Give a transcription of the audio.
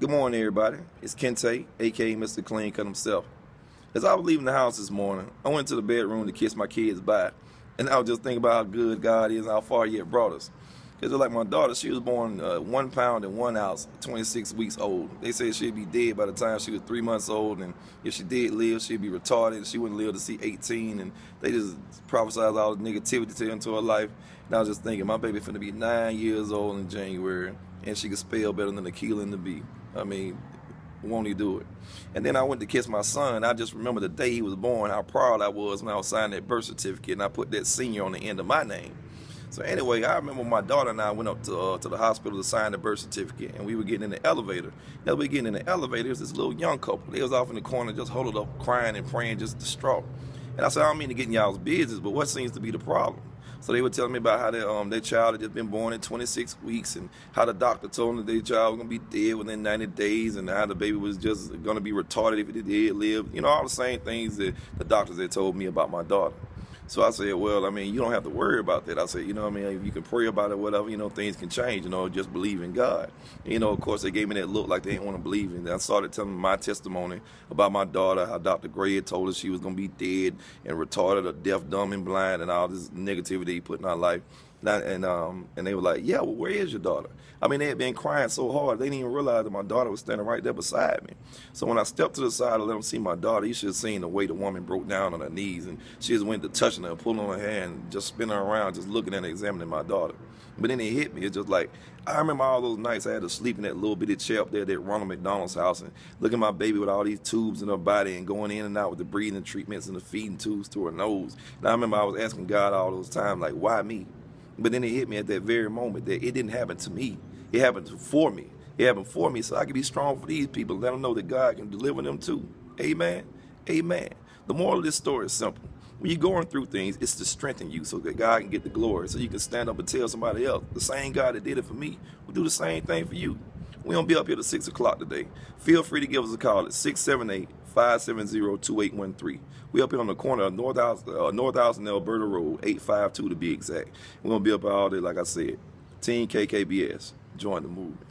Good morning, everybody. It's Kente, aka Mr. Klean Kut himself. As I was leaving the house this morning, I went to the bedroom to kiss my kids bye, and I was just thinking about how good God is and how far He had brought us. Because like my daughter, she was born 1 pound and 1 ounce, 26 weeks old. They said she'd be dead by the time she was 3 months old, and if she did live, she'd be retarded. She wouldn't live to see 18, and they just prophesied all the negativity into her life. And I was just thinking, my baby finna be 9 years old in January, and she can spell better than the Keelan and the B. I mean, won't he do it? And then I went to kiss my son. I just remember the day he was born, how proud I was when I was signing that birth certificate, and I put that senior on the end of my name. So anyway, I remember my daughter and I went up to the hospital to sign the birth certificate, and we were getting in the elevator. As we were getting in the elevator, there was this little young couple. They was off in the corner just huddled up, crying and praying, just distraught. And I said, I don't mean to get in y'all's business, but what seems to be the problem? So they were telling me about how their child had just been born in 26 weeks, and how the doctor told them that their child was going to be dead within 90 days, and how the baby was just going to be retarded if it did live. You know, all the same things that the doctors had told me about my daughter. So I said, well, I mean, you don't have to worry about that. I said, you know what I mean, if you can pray about it, whatever, you know, things can change, you know, just believe in God. You know, of course, they gave me that look like they didn't want to believe in it. I started telling them my testimony about my daughter, how Dr. Gray had told us she was going to be dead and retarded or deaf, dumb, and blind, and all this negativity he put in our life. And they were like, yeah, well, where is your daughter? I mean, they had been crying so hard, they didn't even realize that my daughter was standing right there beside me. So when I stepped to the side to let them see my daughter, you should have seen the way the woman broke down on her knees, and she just went to touching her, pulling on her hair, and just spinning her around, just looking and examining my daughter. But then it hit me. It's just like, I remember all those nights I had to sleep in that little bitty chair up there at Ronald McDonald's house, and looking at my baby with all these tubes in her body and going in and out with the breathing treatments and the feeding tubes to her nose. And I remember I was asking God all those times, like, why me? But then it hit me at that very moment that it didn't happen to me. It happened for me. It happened for me so I can be strong for these people. Let them know that God can deliver them too. Amen. Amen. The moral of this story is simple. When you're going through things, it's to strengthen you so that God can get the glory. So you can stand up and tell somebody else, the same God that did it for me will do the same thing for you. We're going to be up here till 6 o'clock today. Feel free to give us a call at 678-570-2813. We're up here on the corner of North House and Alberta Road, 852 to be exact. We're going to be up all day, like I said. Team KKBS. Join the movement.